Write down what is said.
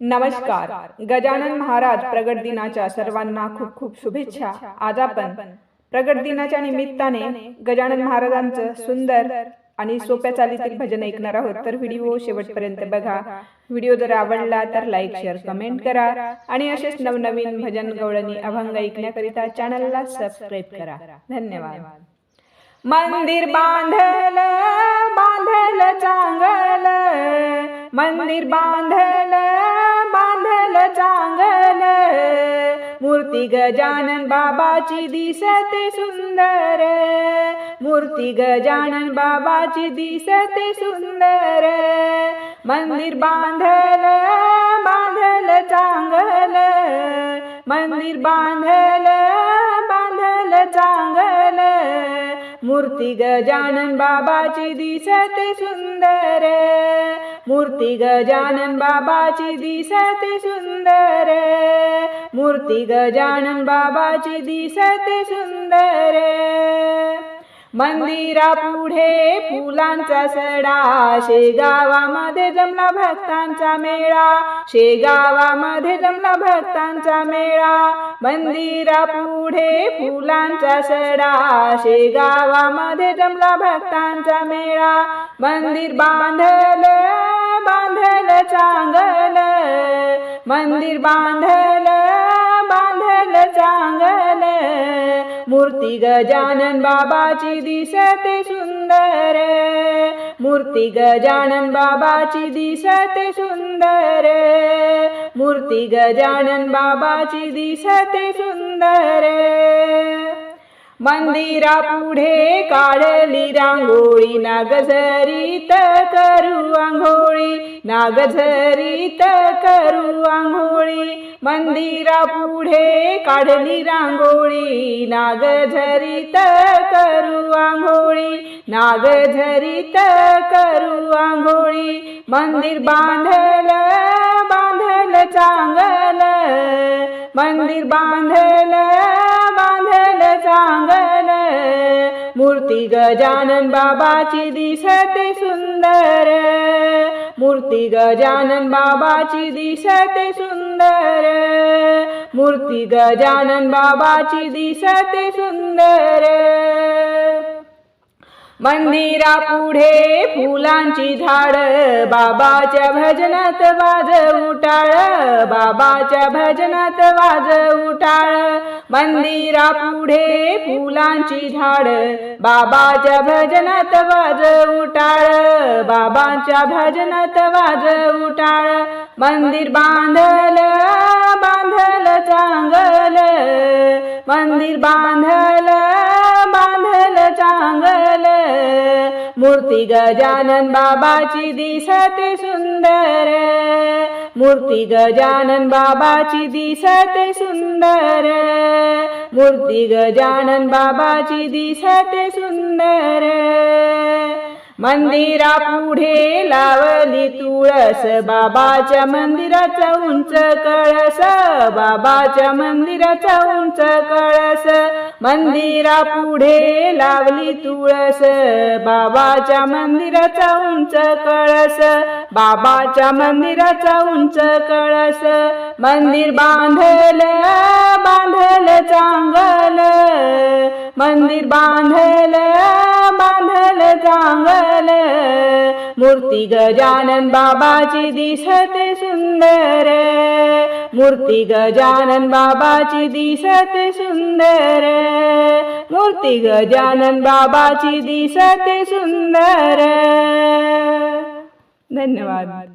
नमस्कार. गजानन महाराज प्रगट दिनाच्या सर्वांना खूप खूप शुभेच्छा. आज आपण प्रगट दिनाच्या निमित्ताने गजानन महाराजांचं सुंदर आणि सोप्या चालीतील भजन ऐकणार आहोत. तर व्हिडिओ शेवटपर्यंत बघा. व्हिडिओ जर आवडला तर लाईक, शेअर, कमेंट करा आणि असेच नवनवीन भजन गवळणी अभंग ऐकण्याकरिता चॅनलला सबस्क्राईब करा. धन्यवाद. मंदिर बांधल बांधल चांगल, मंदिर बांधल बांधल चांगल, मूर्ती गजानन बाबाची दिसते सुंदर, मूर्ती गजानन बाबाची दिसते सुंदर. मंदिर बांधल बांधल चांगल, मंदिर बांधल बांधल चांगल, मूर्ती गजानन बाबाची दिसते सुंदर, मूर्ती गजानन बाबाची दिसते सुंदर, मूर्ती गजानन बाबाची दिसते सुंदर. मंदिरापुढे फुलांचा सडा, शेगावामध्ये जमला भक्तांचा मेळा, शेगावामध्ये जमला भक्तांचा मेळा. मंदिरापुढे फुलांचा सडा, शेगावामध्ये जमला भक्तांचा मेळा. मंदिर बांधल बांधल चांगल, मंदिर बांधल बांधल चांगल, मूर्ती गजानन बाबाची दिसते सुंदर, मूर्ती गजानन बाबाची दिसते सुंदर, मूर्ती गजानन बाबाची दिसते सुंदर. मंदिरापुढे काढली रांगोळी, नागझरीत करू आंघोळी, नागझरीत करू आंघोळी. मंदिरापुढे काढली रांगोळी, नागझरीत करू आंघोळी, नागझरीत करू आंघोळी. मंदिर बांधल बांधल चांगल, मंदिर बांधल बांधल चांगल, मूर्ती गजानन बाबाची दिसते सुंदर, मूर्ती गजानन बाबाची दिसते सुंदर, मूर्ती गजानन बाबाची दिसते सुंदर. मंदिरापुढे फुलांची झाड, बाबाच्या भजनात वाज उटाळ, बाबाच्या भजनात वाज उटाळ. मंदिरापुढे फुलांची झाड, बाबाच्या भजनात वाज उटाळ, बाबाच्या भजनात वाज उटाळ. मंदिर बांधल बांधल चांगल, मंदिर बांधल बांधल चांगल, मूर्ती गजानन बाबाची दिसते सुंदर, मूर्ती गजानन बाबाची दिसते सुंदर, मूर्ती गजानन बाबाची दिसते सुंदर. मंदिरापुढे लावली तुळस, बाबाच्या मंदिराचा उंच कळस, बाबाच्या मंदिराचा उंच कळस. मंदिरापुढे लावली तुळस, बाबाच्या मंदिराचा उंच कळस, बाबाच्या मंदिराचा उंच कळस. मंदिर बांधल बांधल चांगल, मंदिर बांधल बांधल चांगल, मूर्ती गजानन बाबाची दिसते सुंदर, मूर्ती गजानन बाबाची दिसते सुंदर, मूर्ती गजानन बाबाची दिसते सुंदर. धन्यवाद.